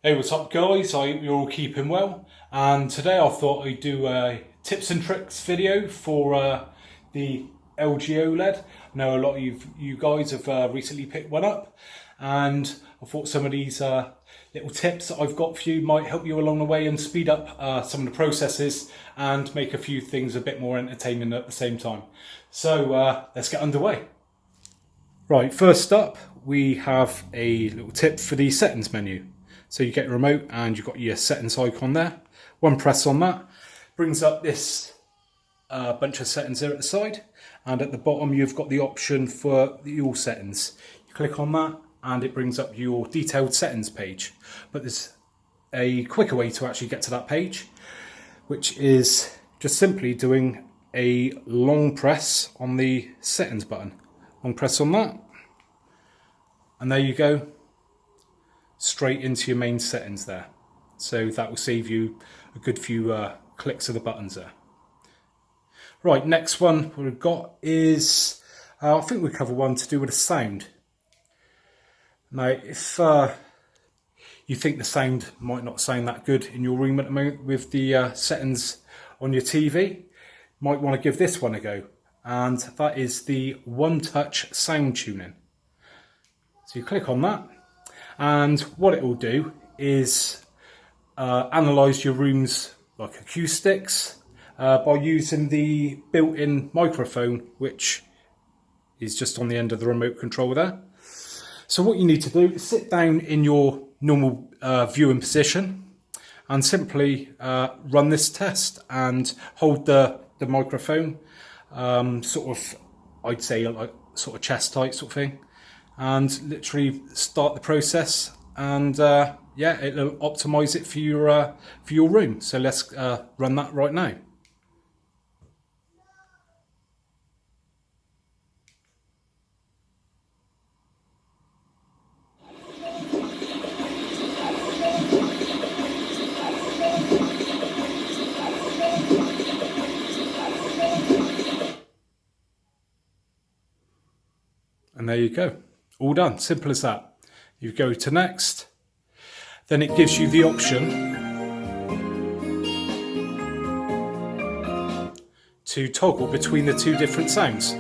Hey, what's up guys? I hope you're all keeping well. And today I thought I'd do a tips and tricks video for the LG OLED. I know a lot of you guys have recently picked one up, and I thought some of these little tips that I've got for you might help you along the way and speed up some of the processes and make a few things a bit more entertaining at the same time. So let's get underway. Right, first up we have a little tip for the settings menu. So you get your remote and you've got your settings icon there. One press on that brings up this bunch of settings there at the side, and at the bottom you've got the option for your settings. You click on that and it brings up your detailed settings page. But there's a quicker way to actually get to that page, which is just simply doing a long press on the settings button. Long press on that, and there you go, straight into your main settings there. So that will save you a good few clicks of the buttons there. Right, next one we've got is, I think we cover one to do with the sound. Now, if you think the sound might not sound that good in your room at the moment with the settings on your TV, you might want to give this one a go. And that is the One Touch sound tuning. So you click on that, and what it will do is analyse your room's like acoustics by using the built-in microphone, which is just on the end of the remote control there. So what you need to do is sit down in your normal viewing position and simply run this test and hold the microphone sort of, I'd say like sort of chest height sort of thing, and literally start the process, and yeah, it'll optimize it for your room. So let's run that right now. And there you go, all done, simple as that. You go to next, then it gives you the option to toggle between the two different sounds.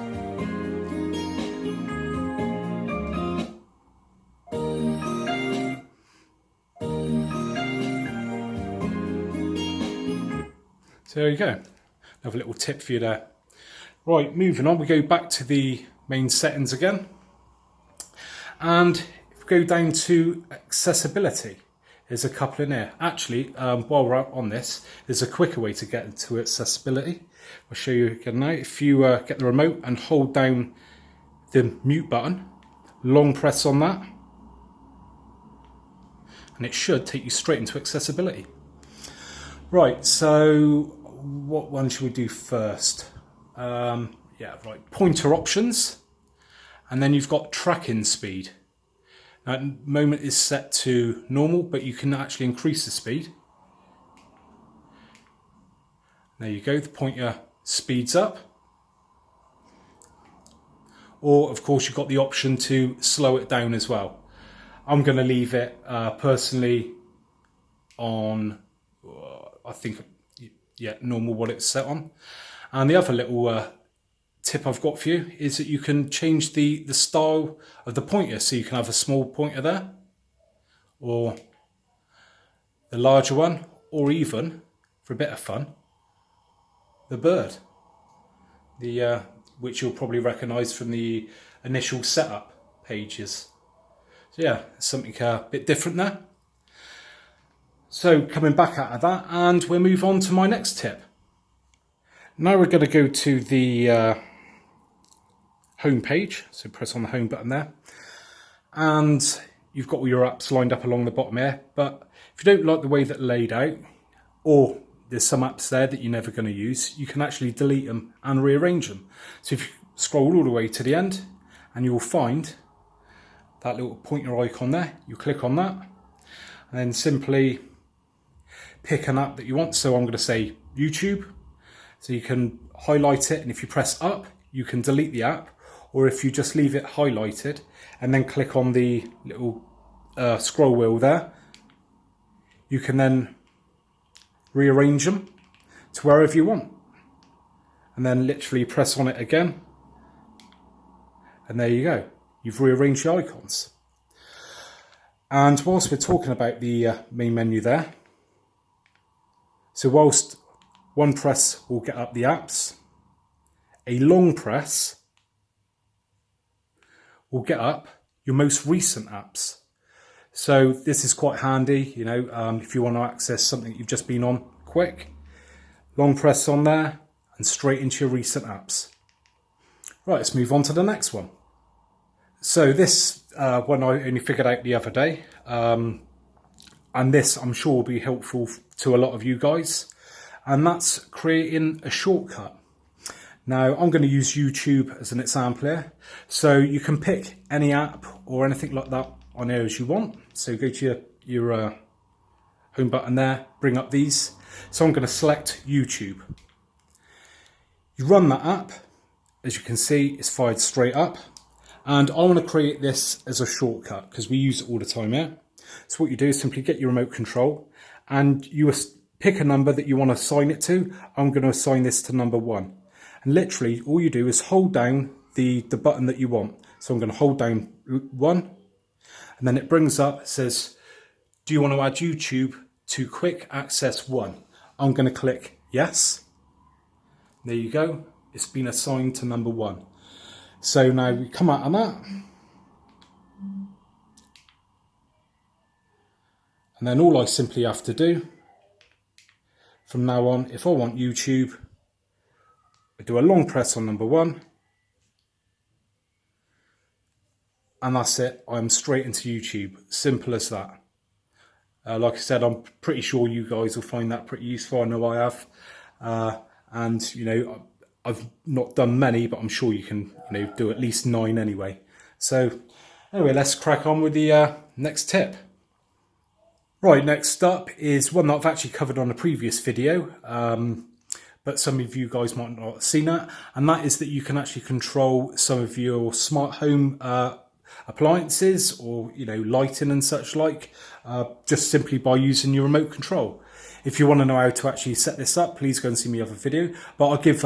So there you go, another little tip for you there. Right, moving on, we go back to the main settings again, and if we go down to accessibility, there's a couple in there. Actually, while we're on this, there's a quicker way to get into accessibility. I'll show you again now. If you get the remote and hold down the mute button, long press on that, and it should take you straight into accessibility. Right, so what one should we do first? Yeah, right, pointer options, and then you've got tracking speed. Now, at the moment is set to normal, but you can actually increase the speed. There you go, the pointer speeds up. Or, of course, you've got the option to slow it down as well. I'm going to leave it personally on, I think, yeah, normal, what it's set on. And the other little tip I've got for you is that you can change the style of the pointer, so you can have a small pointer there, or the larger one, or even, for a bit of fun, the bird, which you'll probably recognise from the initial setup pages. So yeah, something a bit different there. So coming back out of that, and we'll move on to my next tip. Now we're going to go to the home page, so press on the home button there, and you've got all your apps lined up along the bottom here. But if you don't like the way that laid out, or there's some apps there that you're never going to use, you can actually delete them and rearrange them. So if you scroll all the way to the end, and you'll find that little pointer icon there, you click on that, and then simply pick an app that you want. So I'm going to say YouTube. So you can highlight it, and if you press up, you can delete the app, or if you just leave it highlighted and then click on the little scroll wheel there, you can then rearrange them to wherever you want. And then literally press on it again. And there you go. You've rearranged the icons. And whilst we're talking about the main menu there, so whilst one press will get up the apps, a long press will get up your most recent apps. So this is quite handy, you know, if you want to access something you've just been on quick. Long press on there and straight into your recent apps. Right, let's move on to the next one. So this one I only figured out the other day, and this I'm sure will be helpful to a lot of you guys, and that's creating a shortcut. Now I'm going to use YouTube as an example here, so you can pick any app or anything like that on here as you want. So go to your home button there, bring up these. So I'm going to select YouTube. You run that app, as you can see it's fired straight up. And I want to create this as a shortcut because we use it all the time here. So what you do is simply get your remote control and you pick a number that you want to assign it to. I'm going to assign this to number 1. And literally all you do is hold down the button that you want. So I'm going to hold down 1 and then it brings up, it says, do you want to add YouTube to quick access 1? I'm going to click yes. There you go. It's been assigned to number 1. So now we come out of that. And then all I simply have to do from now on, if I want YouTube, I do a long press on number 1. And that's it. I'm straight into YouTube. Simple as that. Like I said, I'm pretty sure you guys will find that pretty useful. I know I have. And, you know, I've not done many, but I'm sure you can, you know, do at least 9 anyway. So anyway, let's crack on with the next tip. Right, next up is one that I've actually covered on a previous video, but some of you guys might not have seen that, and that is that you can actually control some of your smart home appliances or, you know, lighting and such like, just simply by using your remote control. If you want to know how to actually set this up, please go and see my other video. But I'll give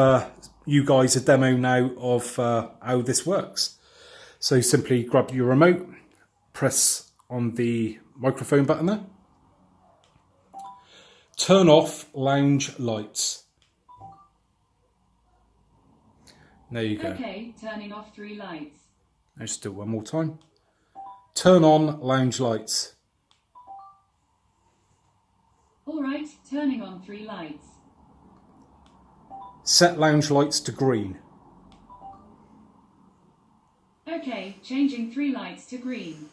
you guys a demo now of how this works. So simply grab your remote, press on the microphone button there. Turn off lounge lights. There you go. Okay, turning off 3 lights. Let's do it one more time. Turn on lounge lights. Alright, turning on 3 lights. Set lounge lights to green. Okay, changing 3 lights to green.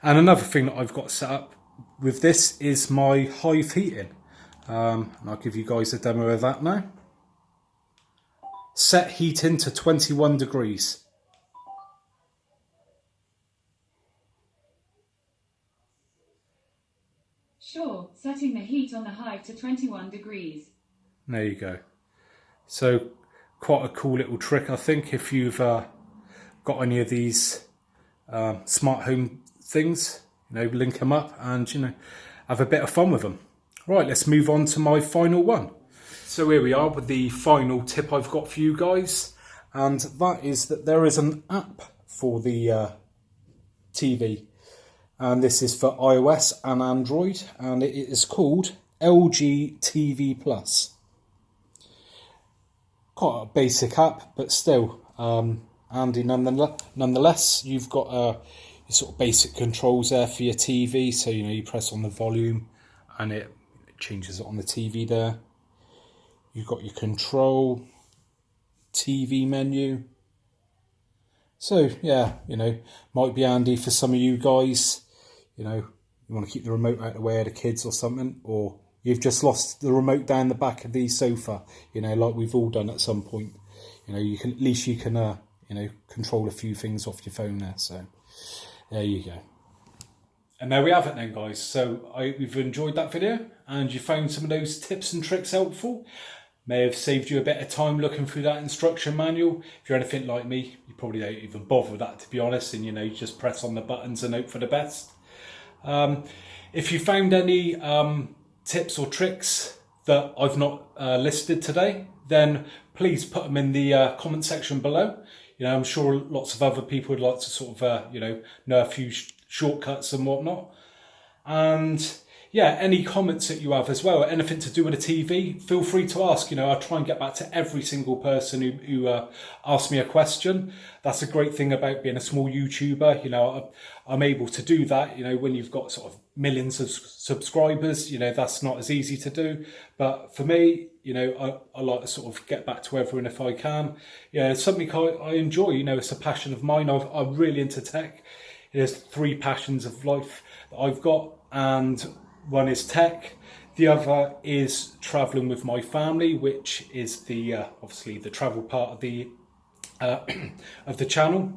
And another thing that I've got set up with this is my hive heating. And I'll give you guys a demo of that now. Set heating to 21 degrees. Sure, setting the heat on the hive to 21 degrees. There you go. So quite a cool little trick, I think, if you've got any of these smart home things, you know, link them up and, you know, have a bit of fun with them. Right, let's move on to my final one. So here we are with the final tip I've got for you guys, and that is that there is an app for the TV. And this is for iOS and Android, and it is called LG TV Plus. Quite a basic app, but still handy nonetheless. You've got your sort of basic controls there for your TV, so you know you press on the volume, and it changes it on the TV there. You've got your control, TV menu. So yeah, you know, might be handy for some of you guys. You know, you want to keep the remote out of the way of the kids or something, or you've just lost the remote down the back of the sofa, you know, like we've all done at some point. You know, you can, at least you can, you know, control a few things off your phone there. So there you go. And there we have it then, guys. So I hope you've enjoyed that video and you found some of those tips and tricks helpful. May have saved you a bit of time looking through that instruction manual. If you're anything like me, you probably don't even bother with that, to be honest, and you know, you just press on the buttons and hope for the best. If you found any tips or tricks that I've not listed today, then please put them in the comment section below. I'm sure lots of other people would like to sort of know a few shortcuts and whatnot. And yeah, any comments that you have as well, anything to do with the TV, feel free to ask. I'll try and get back to every single person who asks me a question. That's a great thing about being a small YouTuber. I'm able to do that. When you've got sort of millions of subscribers, that's not as easy to do. But for me, I like to sort of get back to everyone if I can. It's something I enjoy. It's a passion of mine. I'm really into tech. There's 3 passions of life that I've got, and one is tech. The other is traveling with my family, which is the obviously the travel part of the channel.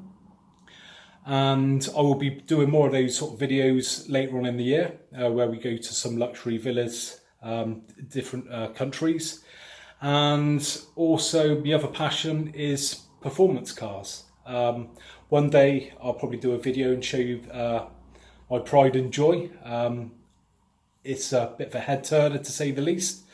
And I will be doing more of those sort of videos later on in the year, where we go to some luxury villas, different countries. And also the other passion is performance cars. One day I'll probably do a video and show you my pride and joy. It's a bit of a head turner, to say the least.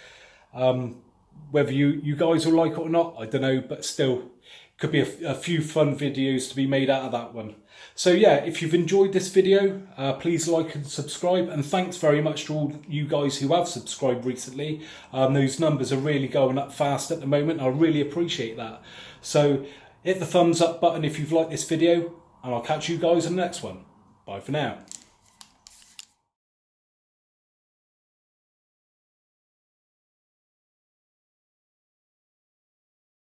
Whether you guys will like it or not, I don't know, but still, could be a few fun videos to be made out of that one. So yeah, if you've enjoyed this video, please like and subscribe, and thanks very much to all you guys who have subscribed recently. Those numbers are really going up fast at the moment. I really appreciate that. So hit the thumbs up button if you've liked this video, and I'll catch you guys in the next one. Bye for now.